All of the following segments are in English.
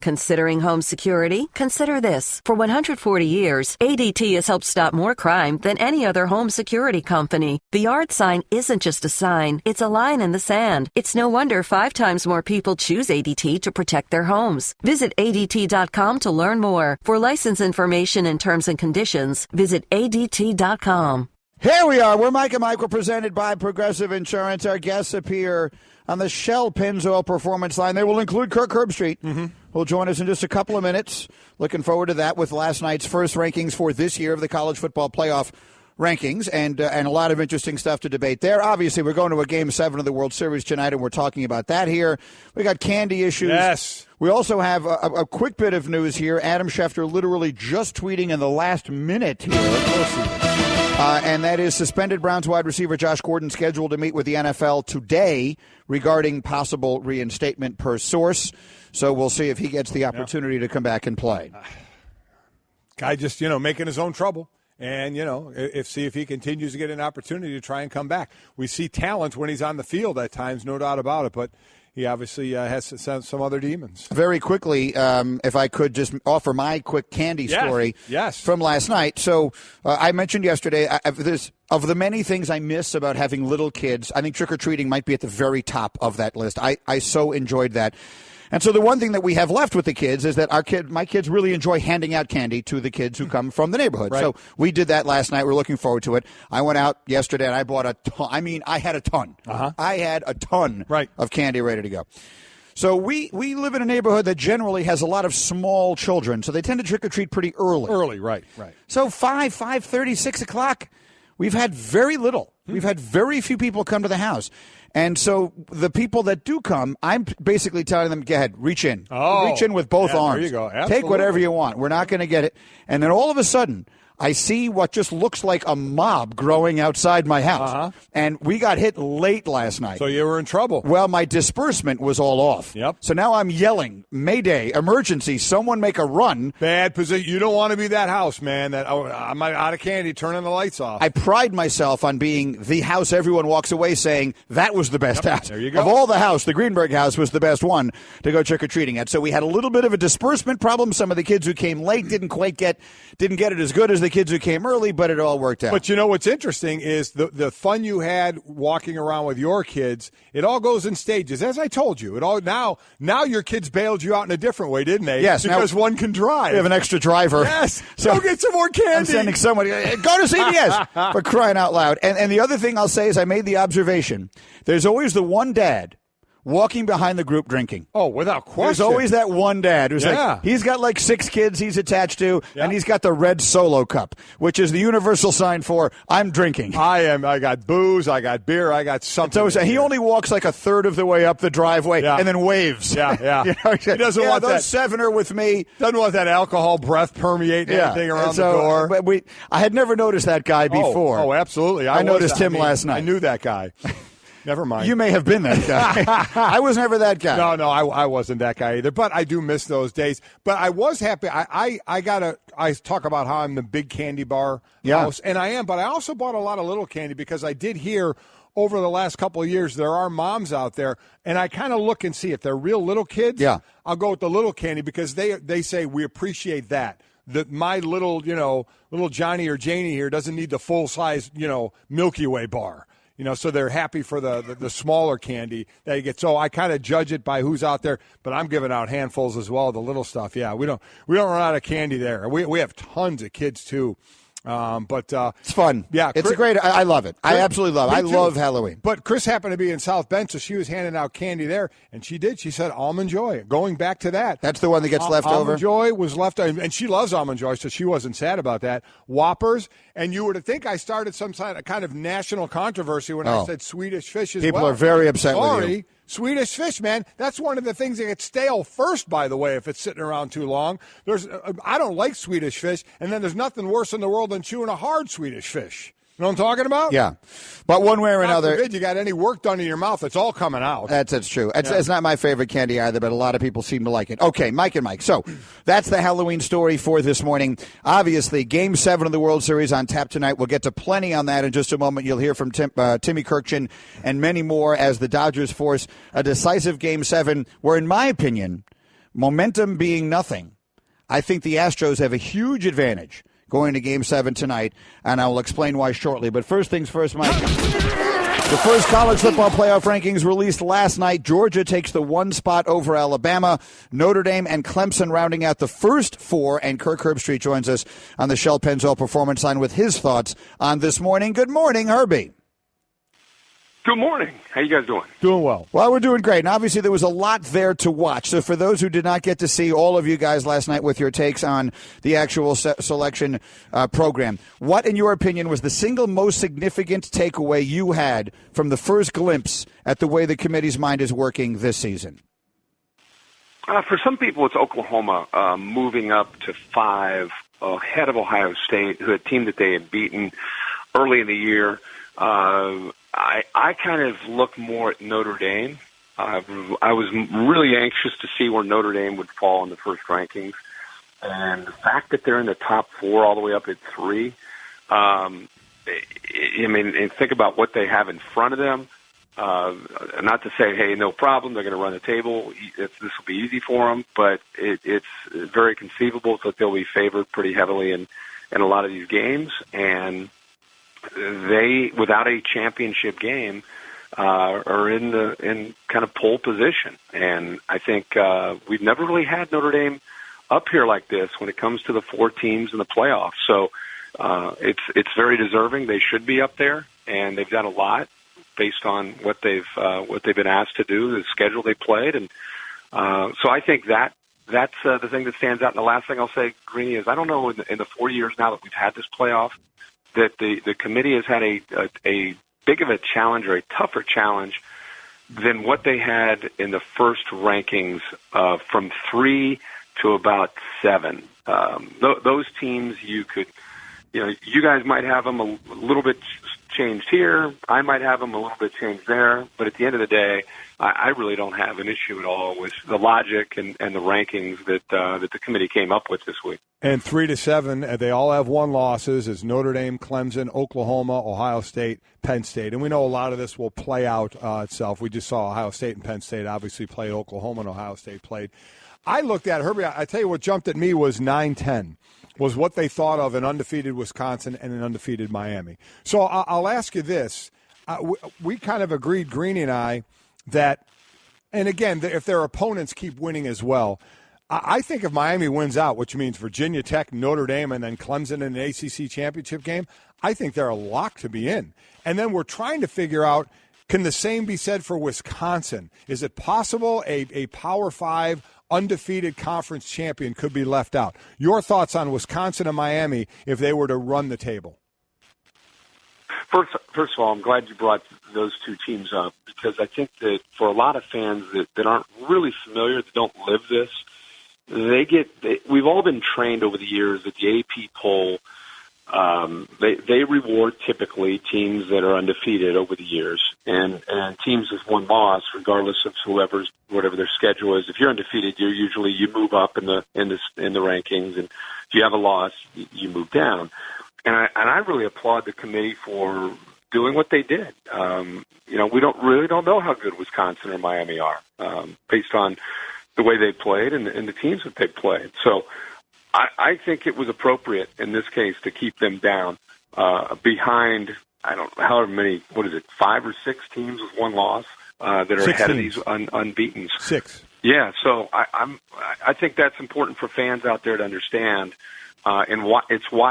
Considering home security? Consider this. For 140 years, ADT has helped stop more crime than any other home security company. The yard sign isn't just a sign, it's a line in the sand. It's no wonder 5 times more people choose ADT to protect their homes. Visit ADT.com to learn more. For license information and terms and conditions, visit ADT.com. Here we are. We're Mike and Mike. We're presented by Progressive Insurance. Our guests appear on the Shell Pennzoil Performance Line. They will include Kirk Herbstreit, who'll join us in just a couple of minutes. Looking forward to that with last night's first rankings for this year of the college football playoff rankings and a lot of interesting stuff to debate there. Obviously, we're going to a Game 7 of the World Series tonight, and we're talking about that here. We got candy issues. Yes. We also have a quick bit of news here. Adam Schefter literally just tweeting in the last minute here. And that is suspended Browns wide receiver Josh Gordon scheduled to meet with the NFL today regarding possible reinstatement per source. So we'll see if he gets the opportunity to come back and play. Guy just, making his own trouble. And, see if he continues to get an opportunity to try and come back. We see talent when he's on the field at times, no doubt about it. But he obviously has some other demons. Very quickly, if I could just offer my quick candy story from last night. So I mentioned yesterday, of the many things I miss about having little kids, I think trick-or-treating might be at the very top of that list. I so enjoyed that. And so the one thing that we have left with the kids is that my kids really enjoy handing out candy to the kids who come from the neighborhood. Right. So we did that last night. We're looking forward to it. I went out yesterday and I bought a ton. I had a ton. I had a ton of candy ready to go. So we live in a neighborhood that generally has a lot of small children, so they tend to trick-or-treat pretty early. Right. So 5:30, 6 o'clock, we've had very little. We've had very few people come to the house. And so the people that do come, I'm basically telling them, go ahead, reach in. Reach in with both arms. There you go. Absolutely. Take whatever you want. We're not going to get it. And then all of a sudden, I see what just looks like a mob growing outside my house. And we got hit late last night. So you were in trouble. Well, my disbursement was all off. Yep. So now I'm yelling, Mayday, emergency, someone make a run. Bad position. You don't want to be that house, man. I'm out of candy, turning the lights off. I pride myself on being the house everyone walks away saying, that was the best house. There you go. Of all the house, the Greenberg house was the best one to go trick-or-treating at. So we had a little bit of a disbursement problem. Some of the kids who came late didn't get it as good as the kids who came early, but it all worked out. But what's interesting is the fun you had walking around with your kids. It all goes in stages, as I told you. It all now your kids bailed you out in a different way, didn't they? Yes, because one can drive. We have an extra driver. Yes, so go get some more candy. I'm sending somebody. Go to CBS for crying out loud. And the other thing I'll say is I made the observation. There's always the one dad walking behind the group drinking. Oh, without question. There's always that one dad who's like, he's got like 6 kids he's attached to, and he's got the red Solo cup, which is the universal sign for, I'm drinking. I got booze, I got beer, I got something. So he only walks like a third of the way up the driveway and then waves. Yeah. He doesn't want those 7 are with me. Doesn't want that alcohol breath permeating everything around the door. But I had never noticed that guy before. Oh, absolutely. I noticed him last night. I knew that guy. Never mind. You may have been that guy. I was never that guy. No, I wasn't that guy either. But I do miss those days. But I was happy. I talk about how I'm the big candy bar house, and I am. But I also bought a lot of little candy because I did hear over the last couple of years there are moms out there, and I kind of look and see if they're real little kids. Yeah. I'll go with the little candy because they say we appreciate that. That my little Johnny or Janie here doesn't need the full size Milky Way bar. So they're happy for the smaller candy that you get. So I kind of judge it by who's out there, but I'm giving out handfuls as well, the little stuff. Yeah, we don't run out of candy there. We have tons of kids too. But it's fun. Yeah, it's a great. I love it. I absolutely love it. I love Halloween. But Chris happened to be in South Bend, so she was handing out candy there, and she did. She said Almond Joy. Going back to that, that's the one that gets left over. Almond Joy was left, and she loves Almond Joy, so she wasn't sad about that. Whoppers, and you were to think I started some kind of national controversy when I said Swedish fish as well. People are very upset with you. Swedish fish, man. That's one of the things that gets stale first, by the way, if it's sitting around too long. I don't like Swedish fish, and then there's nothing worse in the world than chewing a hard Swedish fish. You know what I'm talking about? Yeah. But one way or another. God forbid you got any work done in your mouth, it's all coming out. That's true. It's not my favorite candy either, but a lot of people seem to like it. Okay, Mike and Mike. So that's the Halloween story for this morning. Obviously, Game 7 of the World Series on tap tonight. We'll get to plenty on that in just a moment. You'll hear from Timmy Kirkchin and many more as the Dodgers force a decisive Game 7 where, in my opinion, momentum being nothing, I think the Astros have a huge advantage going to Game 7 tonight, and I will explain why shortly. But first things first, Mike. The first college football playoff rankings released last night. Georgia takes the 1 spot over Alabama. Notre Dame and Clemson rounding out the first 4. And Kirk Herbstreit joins us on the Shell Pennzoil Performance Line with his thoughts on this morning. Good morning, Herbie. Good morning. How you guys doing? Doing well. Well, we're doing great. And obviously there was a lot there to watch. So for those who did not get to see all of you guys last night with your takes on the actual selection program, what, in your opinion, was the single most significant takeaway you had from the first glimpse at the way the committee's mind is working this season? For some people, it's Oklahoma moving up to 5 ahead of Ohio State, who a team that they had beaten early in the year. I kind of look more at Notre Dame. I was really anxious to see where Notre Dame would fall in the first rankings. And the fact that they're in the top 4 all the way up at 3, and think about what they have in front of them. Not to say, hey, no problem, they're going to run the table. This will be easy for them, but it's very conceivable that they'll be favored pretty heavily in a lot of these games. And they, without a championship game, are in kind of pole position. And I think we've never really had Notre Dame up here like this when it comes to the 4 teams in the playoffs. So it's very deserving. They should be up there, and they've done a lot based on what they've been asked to do, the schedule they played. And so I think that's the thing that stands out. And the last thing I'll say, Greeny, is I don't know in the 4 years now that we've had this playoff that the committee has had a big of a challenge or a tougher challenge than what they had in the first rankings from 3 to about 7. Those teams you guys might have them a little bit changed here. I might have them a little bit changed there. But at the end of the day, I really don't have an issue at all with the logic and the rankings that the committee came up with this week. And 3 to 7, they all have 1 losses. It's Notre Dame, Clemson, Oklahoma, Ohio State, Penn State. And we know a lot of this will play out itself. We just saw Ohio State and Penn State obviously played. Oklahoma and Ohio State played. I looked at, Herbie, I tell you what jumped at me was 9-10. Was what they thought of an undefeated Wisconsin and an undefeated Miami. So I'll ask you this. We kind of agreed, Greeny and I, that, and again, if their opponents keep winning as well, I think if Miami wins out, which means Virginia Tech, Notre Dame, and then Clemson in an ACC championship game, I think they're a lock to be in. And then we're trying to figure out, can the same be said for Wisconsin? Is it possible a Power 5 undefeated conference champion could be left out? Your thoughts on Wisconsin and Miami if they were to run the table? First of all, I'm glad you brought those 2 teams up, because I think that for a lot of fans that aren't really familiar, that don't live this, we've all been trained over the years that the AP poll, they reward typically teams that are undefeated over the years, and teams with 1 loss, regardless of whatever their schedule is. If you're undefeated, you move up in the rankings, and if you have a loss, you move down. And I really applaud the committee for doing what they did. We don't know how good Wisconsin or Miami are based on the way they played and the teams that they played. So I think it was appropriate in this case to keep them down behind, I don't know, however many, 5 or 6 teams with 1 loss that are ahead of these unbeatens. 6. Yeah, so I think that's important for fans out there to understand, and why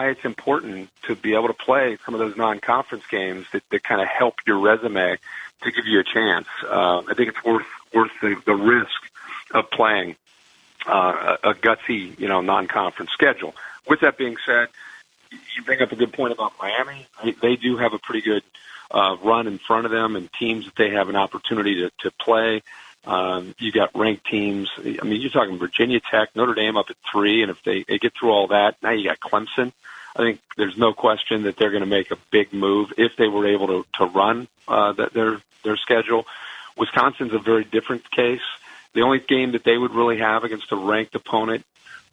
it's important to be able to play some of those non-conference games that kind of help your resume to give you a chance. I think it's worth the risk of playing a gutsy, non-conference schedule. With that being said, you bring up a good point about Miami. They do have a pretty good run in front of them and teams that they have an opportunity to play. You got ranked teams. I mean, you're talking Virginia Tech, Notre Dame up at 3, and if they get through all that, now you got Clemson. I think there's no question that they're going to make a big move if they were able to run their schedule. Wisconsin's a very different case. The only game that they would really have against a ranked opponent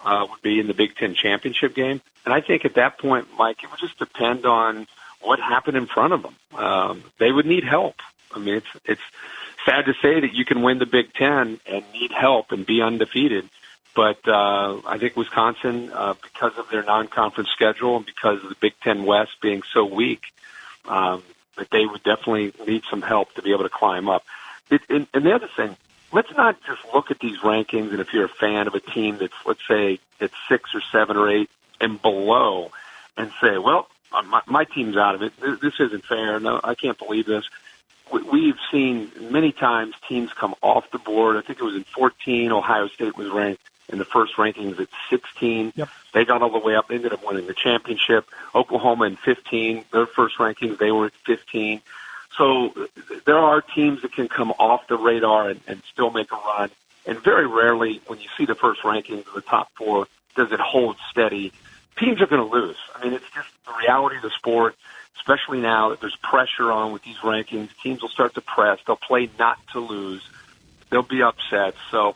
would be in the Big Ten championship game. And I think at that point, Mike, it would just depend on what happened in front of them. They would need help. I mean, it's sad to say that you can win the Big Ten and need help and be undefeated. But I think Wisconsin, because of their non-conference schedule and because of the Big Ten West being so weak, that they would definitely need some help to be able to climb up. And the other thing, let's not just look at these rankings, and if you're a fan of a team that's, let's say, it's 6 or 7 or 8 and below, and say, well, my team's out of it. This isn't fair. No, I can't believe this. We've seen many times teams come off the board. I think it was in 14. Ohio State was ranked in the first rankings at 16. Yep. They got all the way up, ended up winning the championship. Oklahoma in 15, their first rankings, they were at 15. So there are teams that can come off the radar and still make a run. And very rarely, when you see the first rankings of the top 4, does it hold steady. Teams are going to lose. I mean, it's just the reality of the sport, especially now that there's pressure on with these rankings. Teams will start to press. They'll play not to lose. They'll be upset. So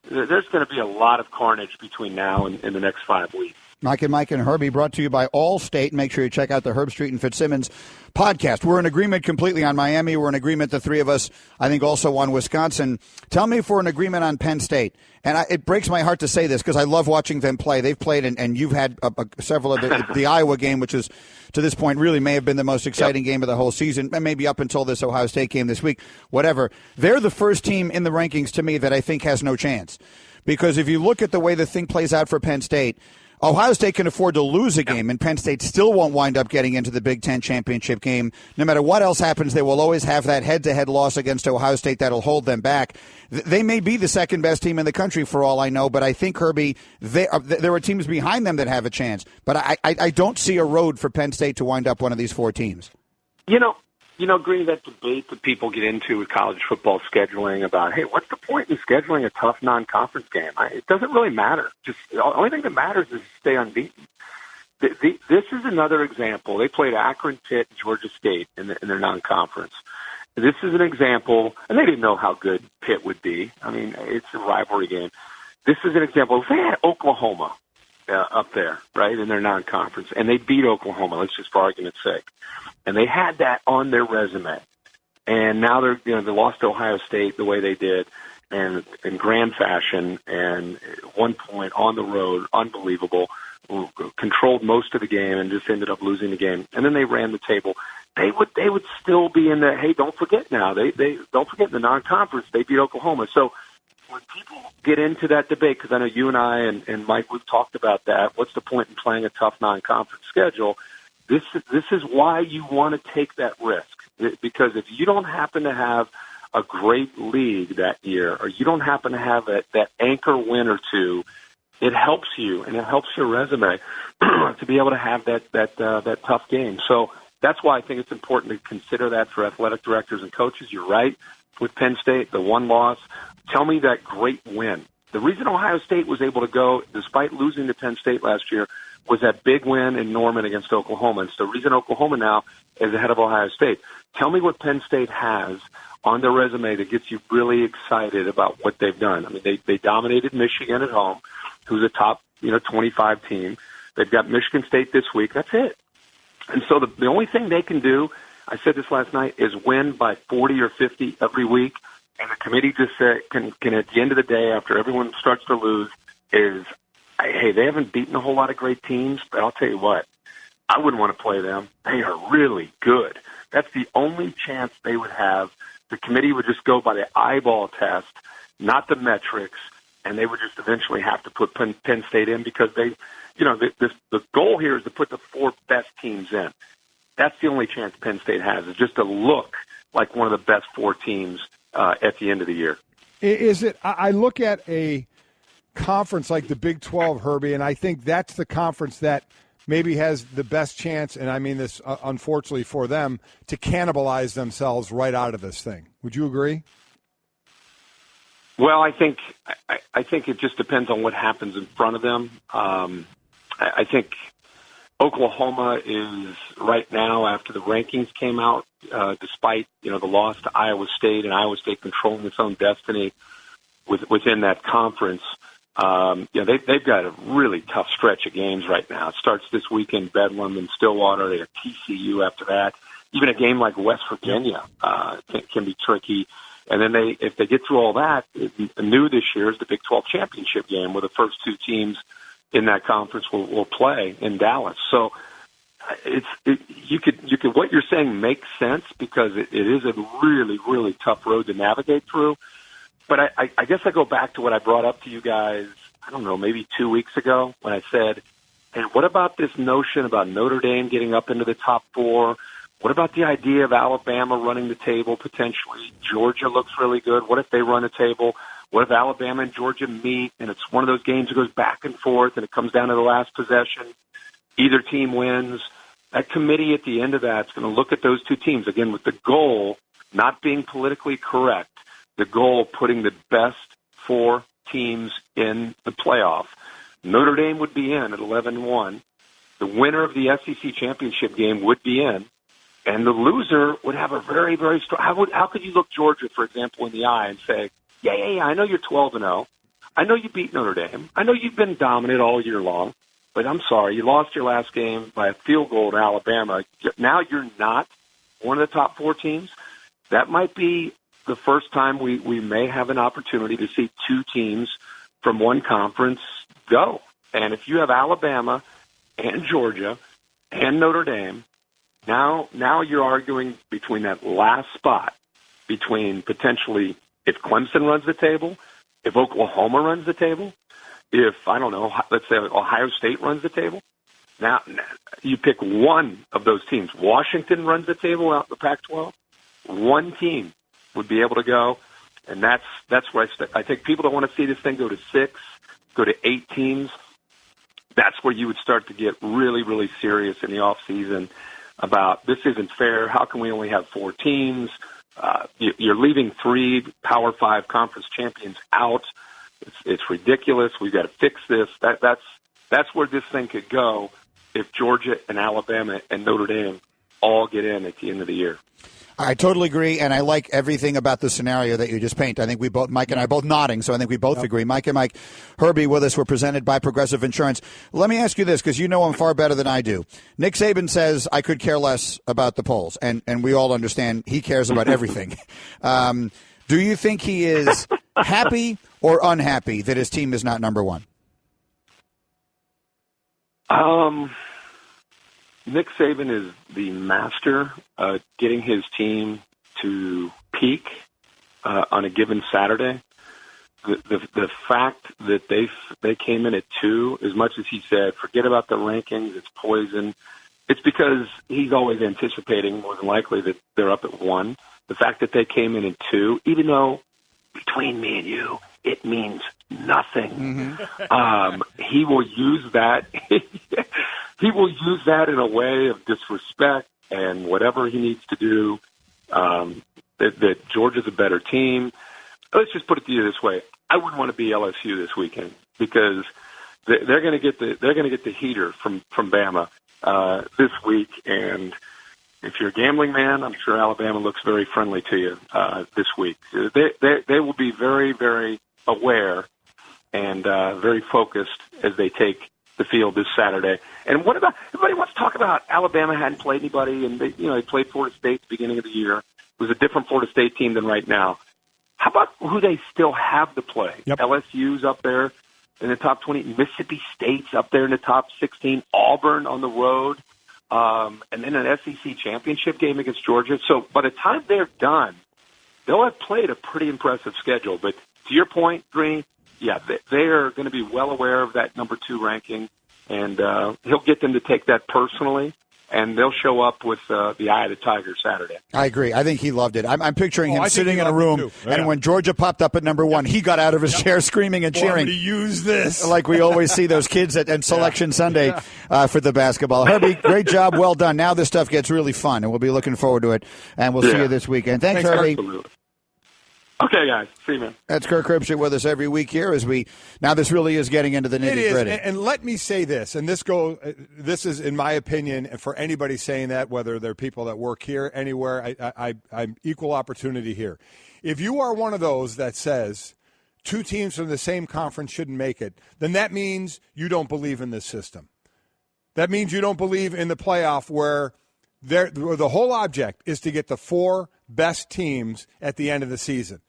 there's going to be a lot of carnage between now and the next 5 weeks. Mike and Herbie, brought to you by Allstate. Make sure you check out the Herbstreit and Fitzsimmons podcast. We're in agreement completely on Miami. We're in agreement, the three of us, I think, also on Wisconsin. Tell me if we're in agreement on Penn State. And it breaks my heart to say this because I love watching them play. They've played, and you've had several of the Iowa game, which is, to this point, really may have been the most exciting game of the whole season, and maybe up until this Ohio State game this week, whatever. They're the first team in the rankings, to me, that I think has no chance. Because if you look at the way the thing plays out for Penn State, Ohio State can afford to lose a game, and Penn State still won't wind up getting into the Big Ten championship game. No matter what else happens, they will always have that head-to-head loss against Ohio State that'll hold them back. They may be the second-best team in the country for all I know, but I think, Herbie, there are teams behind them that have a chance. But I don't see a road for Penn State to wind up one of these 4 teams. You know, Green, that debate that people get into with college football scheduling about, hey, what's the point in scheduling a tough non-conference game? It doesn't really matter. Just the only thing that matters is to stay unbeaten. This is another example. They played Akron, Pitt, Georgia State in their non-conference. This is an example, and they didn't know how good Pitt would be. I mean, it's a rivalry game. This is an example. If they had Oklahoma up there, right, in their non-conference, and they beat Oklahoma, let's just for argument's sake, and they had that on their resume, and now they lost to Ohio State the way they did, and in grand fashion, and at one point on the road, unbelievable, controlled most of the game and just ended up losing the game, and then they ran the table. They would still be in the, hey, don't forget now, they don't forget the non-conference, they beat Oklahoma. So when people get into that debate, because I know you and I and Mike, we've talked about that, what's the point in playing a tough non-conference schedule? This is why you want to take that risk, because if you don't happen to have a great league that year, or you don't happen to have that anchor win or two, it helps you and it helps your resume to be able to have that tough game. So that's why I think it's important to consider that for athletic directors and coaches. You're right with Penn State, the one loss. Tell me that great win. The reason Ohio State was able to go, despite losing to Penn State last year, was that big win in Norman against Oklahoma. It's the reason Oklahoma now is ahead of Ohio State. Tell me what Penn State has on their resume that gets you really excited about what they've done. I mean, they dominated Michigan at home, who's a top 25 team. They've got Michigan State this week. That's it. And so the only thing they can do, I said this last night, is win by 40 or 50 every week. And the committee just can at the end of the day, after everyone starts to lose, is, hey, they haven't beaten a whole lot of great teams, but I'll tell you what, I wouldn't want to play them. They are really good. That's the only chance they would have. The committee would just go by the eyeball test, not the metrics, and they would just eventually have to put Penn State in because they, the goal here is to put the 4 best teams in. That's the only chance Penn State has, is just to look like one of the best 4 teams at the end of the year. Is it? I look at a conference like the Big 12, Herbie, and I think that's the conference that maybe has the best chance, and I mean this unfortunately for them, to cannibalize themselves right out of this thing. Would you agree? Well, I think it just depends on what happens in front of them. I think Oklahoma is right now, after the rankings came out, despite the loss to Iowa State and Iowa State controlling its own destiny within that conference. They've got a really tough stretch of games right now. It starts this weekend, Bedlam and Stillwater. They have TCU after that. Even a game like West Virginia can be tricky. And then if they get through all that, new this year is the Big 12 championship game where the first two teams in that conference will play in Dallas. So you could what you're saying makes sense because it is a really, really tough road to navigate through. But I guess I go back to what I brought up to you guys, I don't know, maybe 2 weeks ago when I said, hey, what about this notion about Notre Dame getting up into the top four? What about the idea of Alabama running the table potentially? Georgia looks really good. What if they run a table? What if Alabama and Georgia meet and it's one of those games that goes back and forth and it comes down to the last possession? Either team wins. That committee at the end of that is going to look at those two teams, again, with the goal, not being politically correct, the goal of putting the best four teams in the playoff. Notre Dame would be in at 11-1. The winner of the SEC championship game would be in. And the loser would have a very, very strong. How could you look Georgia, for example, in the eye and say, yeah, I know you're 12-0. I know you beat Notre Dame. I know you've been dominant all year long. But I'm sorry, you lost your last game by a field goal to Alabama. Now you're not one of the top four teams. That might be the first time we may have an opportunity to see two teams from one conference go. And if you have Alabama and Georgia and Notre Dame, now you're arguing between that last spot, between potentially if Clemson runs the table, if Oklahoma runs the table, if, I don't know, let's say Ohio State runs the table. Now you pick one of those teams. Washington runs the table out in the Pac-12. One team would be able to go, and that's where I think people don't want to see this thing go to 6, go to 8 teams. That's where you would start to get really, really serious in the off season about this isn't fair. How can we only have 4 teams? You're leaving 3 Power 5 conference champions out. It's ridiculous. We've got to fix this. That's where this thing could go if Georgia and Alabama and Notre Dame all get in at the end of the year. I totally agree, and I like everything about the scenario that you just paint. I think we both, Mike and I, both nodding, so I think we both agree. Mike and Mike Herbie with us. We're presented by Progressive Insurance. Let me ask you this, because you know him far better than I do. Nick Saban says, I could care less about the polls, and we all understand he cares about everything. Do you think he is happy or unhappy that his team is not number one? Nick Saban is the master getting his team to peak on a given Saturday. The fact that they came in at 2, as much as he said, forget about the rankings, it's poison. It's because he's always anticipating more than likely that they're up at 1. The fact that they came in at 2, even though between me and you, it means nothing. Mm-hmm. He will use that. He will use that in a way of disrespect and whatever he needs to do. That Georgia's a better team. Let's just put it to you this way: I wouldn't want to be LSU this weekend because they're going to get the heater from Bama this week. And if you're a gambling man, I'm sure Alabama looks very friendly to you this week. They will be very, very aware and very focused as they take the field this Saturday. And what about everybody wants to talk about Alabama hadn't played anybody, and they played Florida State at the beginning of the year. It was a different Florida State team than right now. How about who they still have to play? Yep. LSU's up there in the top 20. Mississippi State's up there in the top 16. Auburn on the road. And then an SEC championship game against Georgia. So by the time they're done, they'll have played a pretty impressive schedule. But to your point, Green, yeah, they are going to be well aware of that number 2 ranking, and he'll get them to take that personally, and they'll show up with the eye of the tiger Saturday. I agree. I think he loved it. I'm picturing him sitting in a room, and when Georgia popped up at number 1, he got out of his chair screaming and cheering. I'm going to use this. Like we always see those kids at Selection Sunday for the basketball. Herbie, great job. Well done. Now this stuff gets really fun, and we'll be looking forward to it, and we'll see you this weekend. Thanks Herbie. Absolutely. Okay, guys. See you, man. That's Kirk Herbstreit with us every week here now this really is getting into the nitty-gritty. And let me say this, and this is, in my opinion, and for anybody saying that, whether they're people that work here, anywhere, I'm equal opportunity here. If you are one of those that says 2 teams from the same conference shouldn't make it, then that means you don't believe in this system. That means you don't believe in the playoff where The whole object is to get the 4 best teams at the end of the season.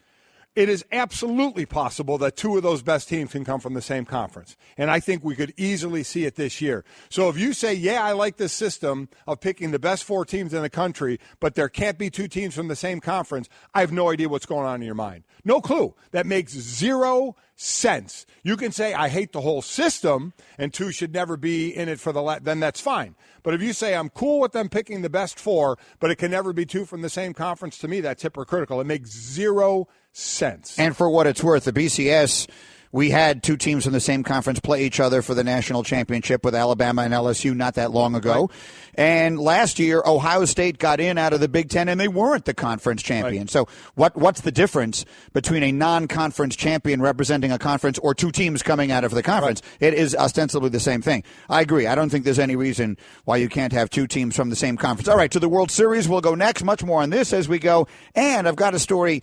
It is absolutely possible that 2 of those best teams can come from the same conference. And I think we could easily see it this year. So if you say, yeah, I like this system of picking the best 4 teams in the country, but there can't be 2 teams from the same conference, I have no idea what's going on in your mind. No clue. That makes 0 sense. You can say, I hate the whole system, and 2 should never be in it for then that's fine. But if you say, I'm cool with them picking the best 4, but it can never be 2 from the same conference, to me, that's hypocritical. It makes 0 sense. And for what it's worth, the BCS, we had 2 teams from the same conference play each other for the national championship with Alabama and LSU not that long ago. Right. And last year, Ohio State got in out of the Big Ten, and they weren't the conference champion. Right. So what's the difference between a non-conference champion representing a conference or 2 teams coming out of the conference? Right. It is ostensibly the same thing. I agree. I don't think there's any reason why you can't have 2 teams from the same conference. All right, to the World Series, we'll go next. Much more on this as we go. And I've got a story,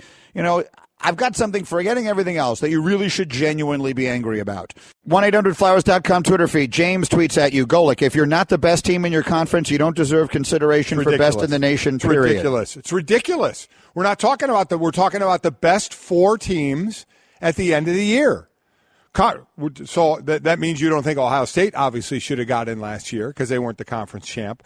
I've got something, forgetting everything else, that you really should genuinely be angry about. 1-800-Flowers.com Twitter feed. James tweets at you, Golick, if you're not the best team in your conference, you don't deserve consideration for best in the nation, period. It's ridiculous. We're talking about the best 4 teams at the end of the year. So that means you don't think Ohio State obviously should have got in last year because they weren't the conference champ.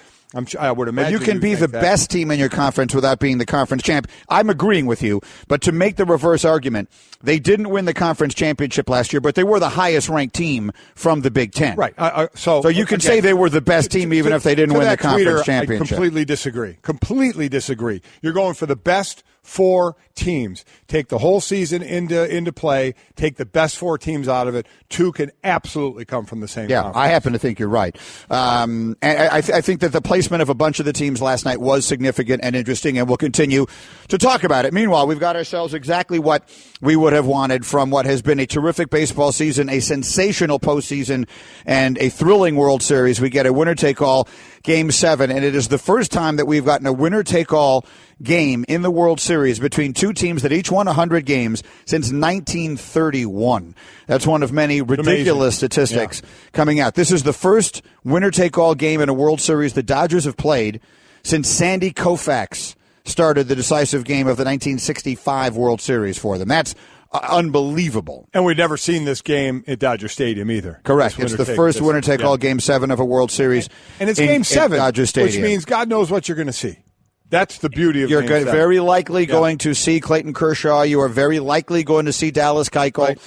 I would imagine. But you can be the best team in your conference without being the conference champ. I'm agreeing with you, but to make the reverse argument, they didn't win the conference championship last year, but they were the highest ranked team from the Big Ten. Right. So you can say they were the best team even if they didn't win the conference championship. I completely disagree. You're going for the best 4 teams. Take the whole season into play. Take the best 4 teams out of it. 2 can absolutely come from the same conference. I happen to think you're right. And I think that the placement of a bunch of the teams last night was significant and interesting, and we'll continue to talk about it. Meanwhile, we've got ourselves exactly what we would have wanted from what has been a terrific baseball season, a sensational postseason, and a thrilling World Series. We get a winner-take-all Game 7, and it is the first time that we've gotten a winner-take-all game in the World Series between 2 teams that each won 100 games since 1931. That's one of many ridiculous statistics coming out. This is the first winner-take-all game in a World Series the Dodgers have played since Sandy Koufax started the decisive game of the 1965 World Series for them. That's unbelievable. And we've never seen this game at Dodger Stadium either. Correct. It's the first winner-take-all Game 7 of a World Series. And it's Game 7, Dodger Stadium, which means God knows what you're going to see. That's the beauty of Game 7. You're very likely going to see Clayton Kershaw. You are very likely going to see Dallas Keuchel. Right.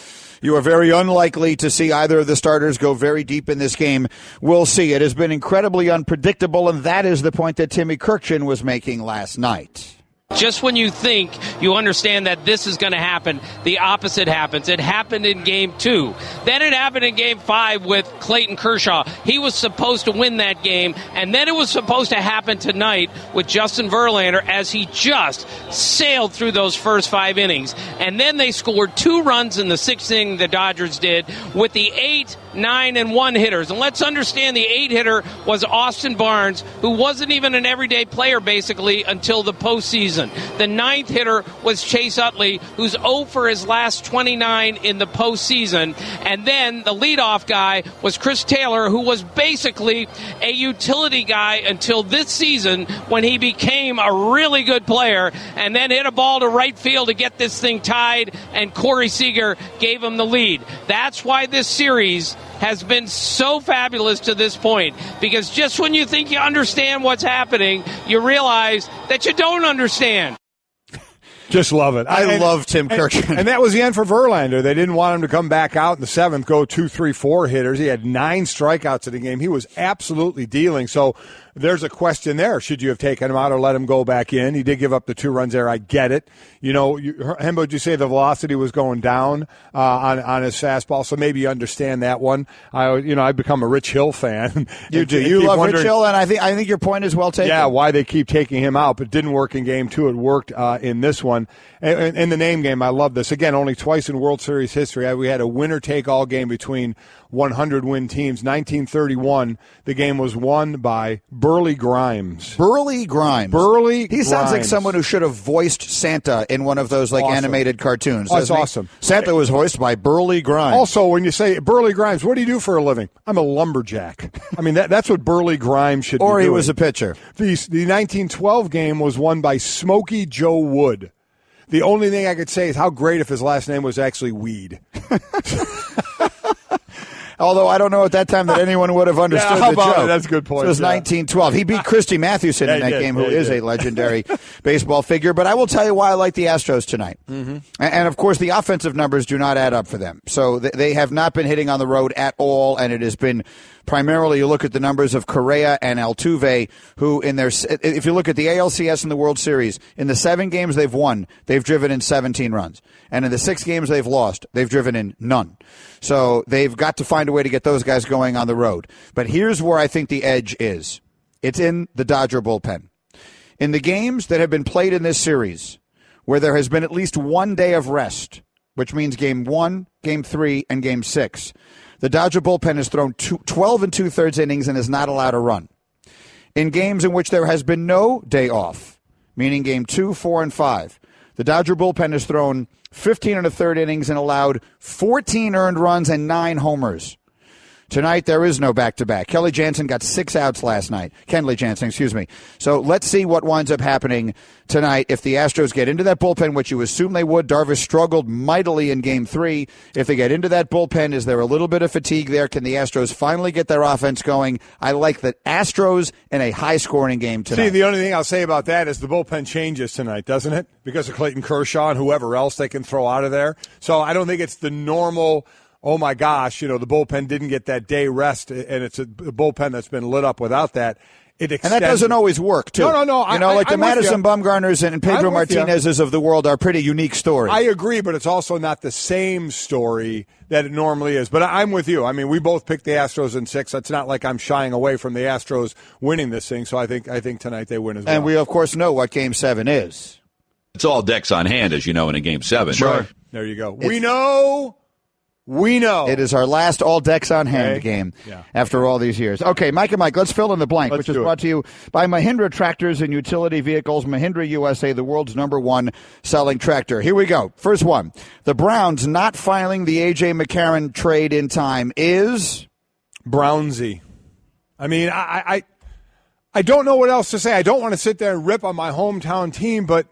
You are very unlikely to see either of the starters go very deep in this game. We'll see. It has been incredibly unpredictable, and that is the point that Timmy Kirkchin was making last night. Just when you think you understand that this is going to happen, the opposite happens. It happened in Game 2. Then it happened in Game 5 with Clayton Kershaw. He was supposed to win that game, and then it was supposed to happen tonight with Justin Verlander as he just sailed through those first 5 innings. And then they scored 2 runs in the 6th inning, the Dodgers did, with the 8, 9, and 1 hitters. And let's understand the 8 hitter was Austin Barnes, who wasn't even an everyday player basically until the postseason. The 9th hitter was Chase Utley, who's 0 for his last 29 in the postseason. And then the leadoff guy was Chris Taylor, who was basically a utility guy until this season when he became a really good player and then hit a ball to right field to get this thing tied, and Corey Seager gave him the lead. That's why this series has been so fabulous to this point, because just when you think you understand what's happening, you realize that you don't understand. Just love it. I love Tim Kirkchin. And that was the end for Verlander. They didn't want him to come back out in the 7th, go 2, 3, 4 hitters. He had 9 strikeouts in the game. He was absolutely dealing. So there's a question there. Should you have taken him out or let him go back in? He did give up the 2 runs there. I get it. Hembo, did you say the velocity was going down on his fastball? So maybe you understand that one. I've become a Rich Hill fan. You do. You love Rich Hill, and I think your point is well taken. Yeah, why they keep taking him out, but it didn't work in Game 2. It worked in this one. one. In the name game, I love this. Again, only twice in World Series history we had a winner-take-all game between 100-win teams. 1931, the game was won by Burley Grimes. Burley Grimes. He sounds like someone who should have voiced Santa in one of those animated cartoons. That's awesome. Santa was voiced by Burley Grimes. Also, when you say Burley Grimes, what do you do for a living? I'm a lumberjack. I mean, that's what Burley Grimes should be doing. Or he was a pitcher. The 1912 game was won by Smokey Joe Wood. The only thing I could say is how great if his last name was actually Weed. Although I don't know at that time that anyone would have understood the joke. That's a good point. So it was 1912. He beat Christy Mathewson in that game, who is a legendary baseball figure. But I will tell you why I like the Astros tonight. Mm-hmm. And, of course, the offensive numbers do not add up for them. So they have not been hitting on the road at all, and it has been primarily, you look at the numbers of Correa and Altuve, who if you look at the ALCS and the World Series, in the 7 games they've won, they've driven in 17 runs. And in the 6 games they've lost, they've driven in none. So they've got to find a way to get those guys going on the road. But here's where I think the edge is. It's in the Dodger bullpen. In the games that have been played in this series, where there has been at least one day of rest, which means Game 1, Game 3, and Game 6, the Dodger bullpen has thrown 12 2/3 innings and has not allowed a run. In games in which there has been no day off, meaning Game 2, 4, and 5, the Dodger bullpen has thrown 15 1/3 innings and allowed 14 earned runs and 9 homers. Tonight, there is no back-to-back. Kenley Jansen got 6 outs last night. So let's see what winds up happening tonight. If the Astros get into that bullpen, which you assume they would, Darvish struggled mightily in Game 3. If they get into that bullpen, is there a little bit of fatigue there? Can the Astros finally get their offense going? I like the Astros in a high-scoring game tonight. See, the only thing I'll say about that is the bullpen changes tonight, doesn't it? Because of Clayton Kershaw and whoever else they can throw out of there. So I don't think it's the normal, oh my gosh, the bullpen didn't get that day rest, and it's a bullpen that's been lit up without that. And that doesn't always work, too. No. The Madison Bumgarners and Pedro Martinez's of the world are pretty unique stories. I agree, but it's also not the same story that it normally is. But I'm with you. I mean, we both picked the Astros in 6. It's not like I'm shying away from the Astros winning this thing, so I think tonight they win as well. And we, of course, know what Game 7 is. It's all decks on hand, as you know, in a Game 7. Sure. There you go. We know. It is our last all decks on hand game after all these years. Okay, Mike and Mike, let's fill in the blank, which is brought to you by Mahindra Tractors and Utility Vehicles. Mahindra USA, the world's #1 selling tractor. Here we go. First one. The Browns not filing the A.J. McCarron trade in time is? Brownsy. I mean, I don't know what else to say. I don't want to sit there and rip on my hometown team, but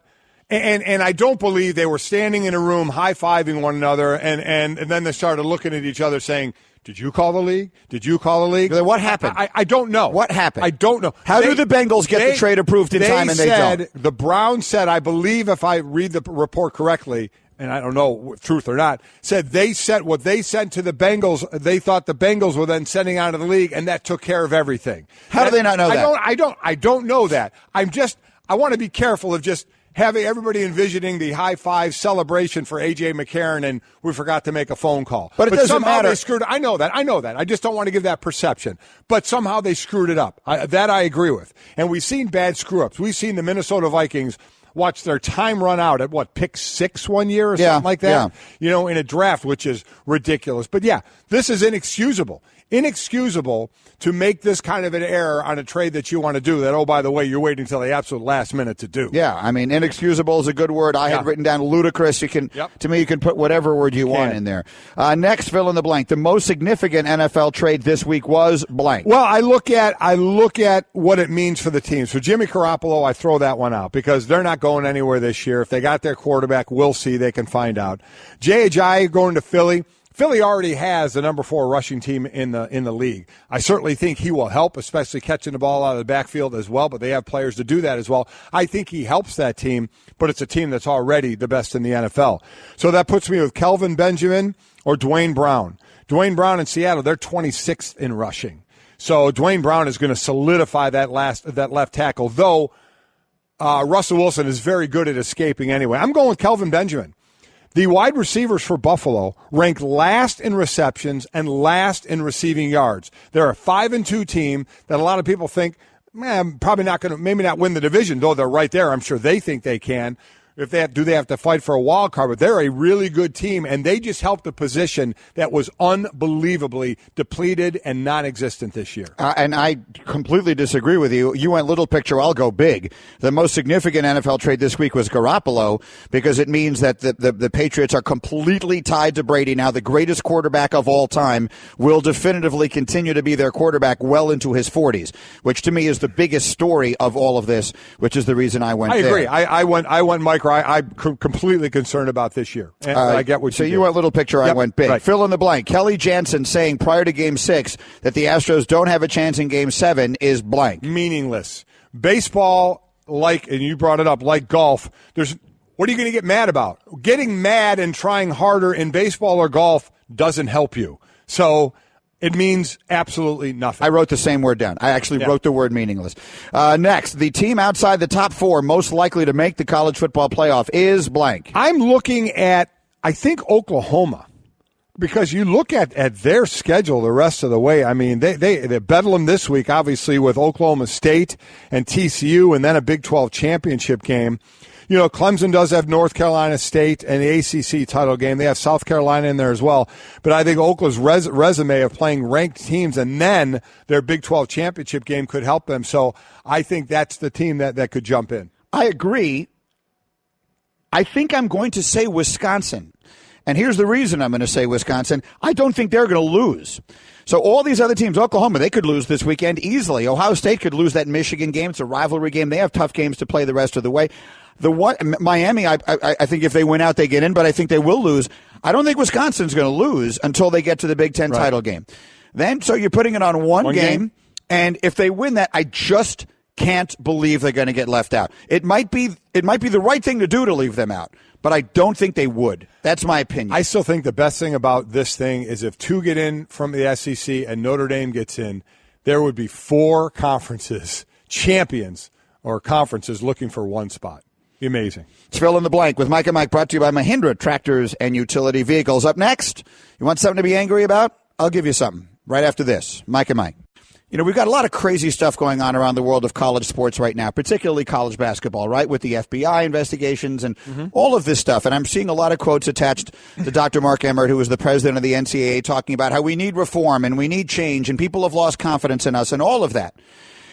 And I don't believe they were standing in a room high-fiving one another, and then they started looking at each other saying, did you call the league? Did you call the league? What happened? I don't know. What happened? I don't know. How do the Bengals get the trade approved in time and they don't? The Browns said, I believe if I read the report correctly, and I don't know if truth or not, said they sent what they sent to the Bengals. They thought the Bengals were then sending out of the league, and that took care of everything. How do they not know that? I don't know that. I want to be careful of just having everybody envisioning the high-five celebration for A.J. McCarron, and we forgot to make a phone call. But it doesn't matter. They screwed. I know that. I just don't want to give that perception. But somehow they screwed it up. That I agree with. And we've seen bad screw-ups. We've seen the Minnesota Vikings watch their time run out at, pick 6 one year or something like that? Yeah. In a draft, which is ridiculous. But, this is inexcusable. Inexcusable to make this kind of an error on a trade that you want to do that, oh, by the way, you're waiting until the absolute last minute to do. Yeah, I mean, inexcusable is a good word. I had written down ludicrous. To me, you can put whatever word you want in there. Next, fill in the blank. The most significant NFL trade this week was blank. Well, I look at what it means for the teams. For Jimmy Garoppolo, I throw that one out because they're not going anywhere this year. If they got their quarterback, we'll see. They can find out. Jay Ajayi going to Philly. Philly already has the number 4 rushing team in the league. I certainly think he will help, especially catching the ball out of the backfield as well, but they have players to do that as well. I think he helps that team, but it's a team that's already the best in the NFL. So that puts me with Kelvin Benjamin or Dwayne Brown. Dwayne Brown in Seattle, they're 26th in rushing. So Dwayne Brown is going to solidify that left tackle, though Russell Wilson is very good at escaping anyway. I'm going with Kelvin Benjamin. The wide receivers for Buffalo rank last in receptions and last in receiving yards. They're a 5-2 team that a lot of people think, probably not going to, maybe not win the division, though they're right there. I'm sure they think they can. do they have to fight for a wild card? But they're a really good team, and they just helped a position that was unbelievably depleted and non-existent this year. And I completely disagree with you. You went little picture, I'll go big. The most significant NFL trade this week was Garoppolo, because it means that the Patriots are completely tied to Brady now. The greatest quarterback of all time will definitively continue to be their quarterback well into his 40s, which to me is the biggest story of all of this, which is the reason I went there. I agree. I went Mike. I'm completely concerned about this year. And I get what you did. So you went little picture, yep, I went big. Right. Fill in the blank. Kelly Jansen saying prior to Game 6 that the Astros don't have a chance in Game 7 is blank. Meaningless. Baseball, and you brought it up, like golf, what are you going to get mad about? Getting mad and trying harder in baseball or golf doesn't help you. So it means absolutely nothing. I wrote the same word down. I actually wrote the word meaningless. Next, the team outside the top 4 most likely to make the college football playoff is blank. I'm looking at, I think, Oklahoma, because you look at their schedule the rest of the way. I mean, they Bedlam this week, obviously, with Oklahoma State and TCU, and then a Big 12 championship game. You know, Clemson does have North Carolina State and the ACC title game. They have South Carolina in there as well. But I think Oklahoma's resume of playing ranked teams and then their Big 12 championship game could help them. So I think that's the team that could jump in. I agree. I think I'm going to say Wisconsin. And here's the reason I'm going to say Wisconsin. I don't think they're going to lose. So all these other teams, Oklahoma, they could lose this weekend easily. Ohio State could lose that Michigan game. It's a rivalry game. They have tough games to play the rest of the way. Miami, I think if they win out, they get in, but I think they will lose. I don't think Wisconsin's going to lose until they get to the Big Ten title game. So you're putting it on one game, and if they win that, I just can't believe they're going to get left out. It might be the right thing to do to leave them out, but I don't think they would. That's my opinion. I still think the best thing about this thing is if 2 get in from the SEC and Notre Dame gets in, there would be 4 conferences, champions or conferences looking for one spot. Amazing. It's Fill in the Blank with Mike and Mike, brought to you by Mahindra Tractors and Utility Vehicles. Up next, you want something to be angry about? I'll give you something right after this. Mike and Mike. You know, we've got a lot of crazy stuff going on around the world of college sports right now, particularly college basketball, right, with the FBI investigations and all of this stuff. And I'm seeing a lot of quotes attached to Dr. Mark Emmert, who is the president of the NCAA, talking about how we need reform and we need change and people have lost confidence in us and all of that.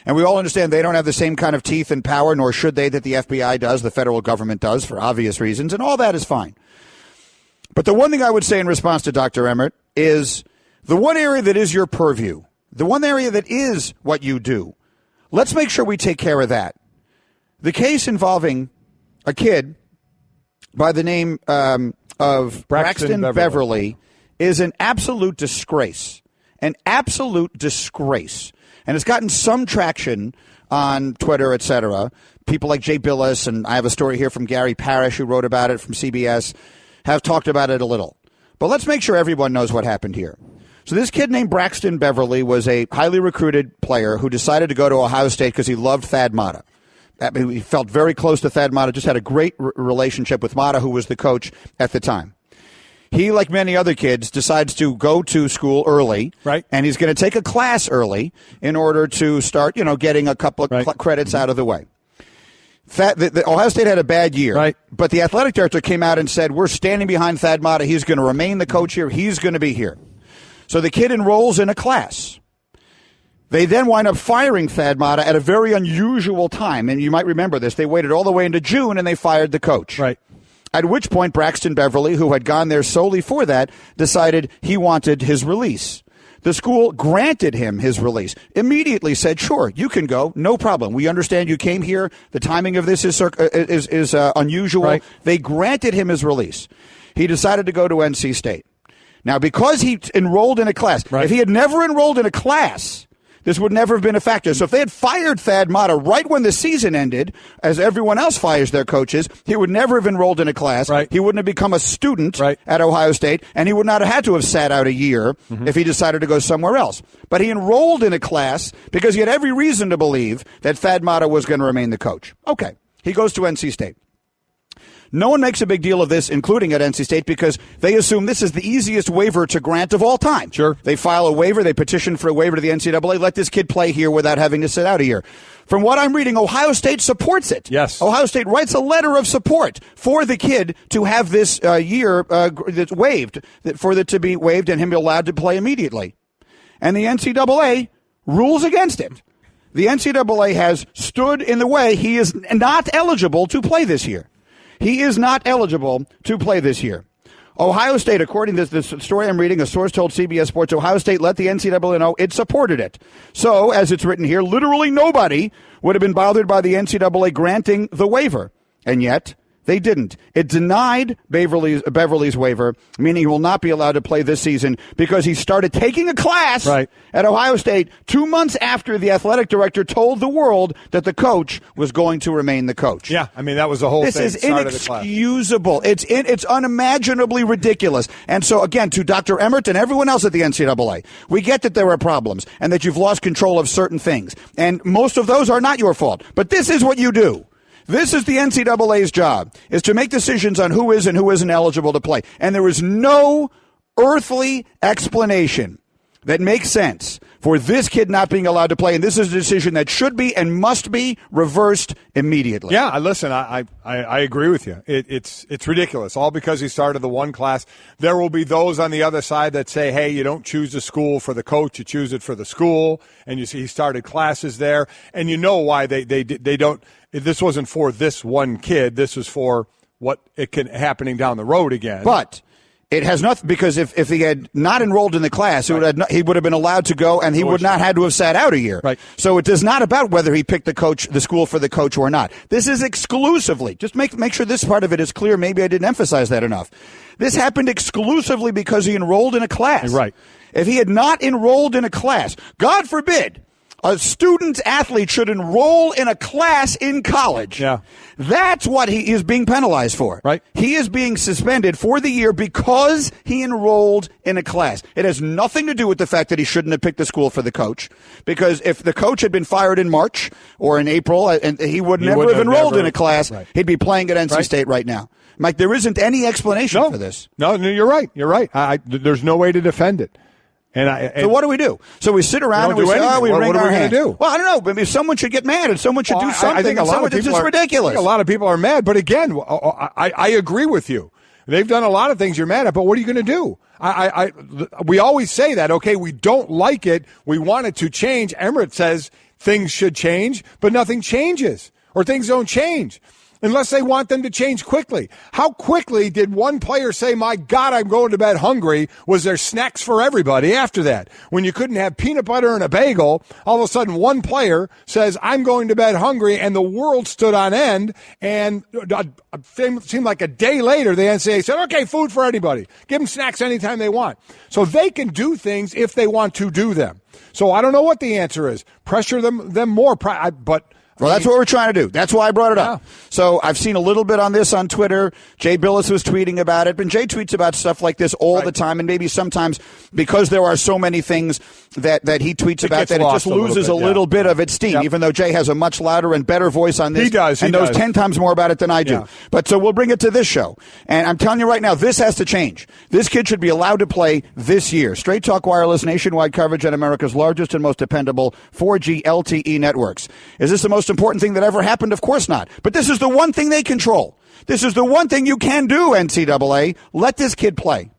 And we all understand they don't have the same kind of teeth and power, nor should they, that the FBI does, the federal government does, for obvious reasons, and all that is fine. But the one thing I would say in response to Dr. Emmert is the one area that is your purview, the one area that is what you do, let's make sure we take care of that. The case involving a kid by the name of Braxton Beverly is an absolute disgrace, an absolute disgrace. And it's gotten some traction on Twitter, et cetera. People like Jay Billis, and I have a story here from Gary Parrish, who wrote about it from CBS, have talked about it a little. But let's make sure everyone knows what happened here. So this kid named Braxton Beverly was a highly recruited player who decided to go to Ohio State because he loved Thad Matta. He felt very close to Thad Matta, just had a great relationship with Matta, who was the coach at the time. He, like many other kids, decides to go to school early, right? And he's going to take a class early in order to start, getting a couple of credits out of the way. Ohio State had a bad year, right? But the athletic director came out and said, we're standing behind Thad Matta. He's going to remain the coach here. He's going to be here. So the kid enrolls in a class. They then wind up firing Thad Matta at a very unusual time. And you might remember this. They waited all the way into June, and they fired the coach. Right. At which point, Braxton Beverly, who had gone there solely for that, decided he wanted his release. The school granted him his release, immediately said, sure, you can go, no problem. We understand you came here. The timing of this is unusual. Right. They granted him his release. He decided to go to NC State. Now, because he enrolled in a class, if he had never enrolled in a class, this would never have been a factor. So if they had fired Thad Matta right when the season ended, as everyone else fires their coaches, he would never have enrolled in a class. Right. He wouldn't have become a student right. at Ohio State, and he would not have had to have sat out a year if he decided to go somewhere else. But he enrolled in a class because he had every reason to believe that Thad Matta was going to remain the coach. Okay, he goes to NC State. No one makes a big deal of this, including at NC State, because they assume this is the easiest waiver to grant of all time. Sure. They file a waiver. They petition for a waiver to the NCAA. Let this kid play here without having to sit out a year. From what I'm reading, Ohio State supports it. Yes. Ohio State writes a letter of support for the kid to have this year that's waived, for it to be waived and him allowed to play immediately. And the NCAA rules against it. The NCAA has stood in the way. He is not eligible to play this year. He is not eligible to play this year. Ohio State, according to this story I'm reading, a source told CBS Sports, Ohio State let the NCAA know it supported it. So, as it's written here, literally nobody would have been bothered by the NCAA granting the waiver. And yet, they didn't. It denied Beverly's waiver, meaning he will not be allowed to play this season because he started taking a class at Ohio State 2 months after the athletic director told the world that the coach was going to remain the coach. Yeah, I mean, that was the whole thing. This is inexcusable. It's unimaginably ridiculous. And so, again, to Dr. Emmert and everyone else at the NCAA, we get that there are problems and that you've lost control of certain things. And most of those are not your fault. But this is what you do. This is the NCAA's job, is to make decisions on who is and who isn't eligible to play. And there is no earthly explanation that makes sense for this kid not being allowed to play. And this is a decision that should be and must be reversed immediately. Yeah, listen, I agree with you. It's ridiculous, all because he started the one class. There will be those on the other side that say, hey, you don't choose the school for the coach, you choose it for the school. And you see he started classes there. And you know why they don't. This wasn't for this one kid. This was for what it can happening down the road again. But it has nothing, because if he had not enrolled in the class, he would have been allowed to go, and he would not had to have sat out a year. Right. So it is not about whether he picked the school for the coach or not. This is exclusively, just make sure this part of it is clear. Maybe I didn't emphasize that enough. This happened exclusively because he enrolled in a class. Right. If he had not enrolled in a class, God forbid, a student athlete should enroll in a class in college. Yeah. That's what he is being penalized for. Right. He is being suspended for the year because he enrolled in a class. It has nothing to do with the fact that he shouldn't have picked the school for the coach, because if the coach had been fired in March or in April, and he would never have enrolled in a class, he'd be playing at NC State right now. Mike, there isn't any explanation for this. No, you're right. You're right. There's no way to defend it. So what do? So we sit around and we say, we wring our hands. Do? Well, I don't know. Maybe someone should get mad and someone should do something. I think a lot of people are ridiculous. I think a lot of people are mad. But again, I agree with you. They've done a lot of things you're mad at, but what are you going to do? We always say that, okay, we don't like it. We want it to change. Emmert says things should change, but nothing changes, or things don't change unless they want them to change quickly. How quickly did one player say, my God, I'm going to bed hungry? Was there snacks for everybody after that? When you couldn't have peanut butter and a bagel, all of a sudden one player says, I'm going to bed hungry, and the world stood on end, and it seemed like a day later, the NCAA said, okay, food for anybody. Give them snacks anytime they want. So they can do things if they want to do them. So I don't know what the answer is. Pressure them more, but... Well, that's what we're trying to do. That's why I brought it up. So I've seen a little bit on this on Twitter. Jay Billis was tweeting about it. And Jay tweets about stuff like this all the time. And maybe sometimes because there are so many things that he tweets about that it just loses a little bit of its steam, even though Jay has a much louder and better voice on this. He does. And knows 10 times more about it than I do. But so we'll bring it to this show. And I'm telling you right now, this has to change. This kid should be allowed to play this year. Straight Talk Wireless, nationwide coverage on America's largest and most dependable 4G LTE networks. Is this the most important thing that ever happened? Of course not. But this is the one thing they control. This is the one thing you can do, NCAA. Let this kid play.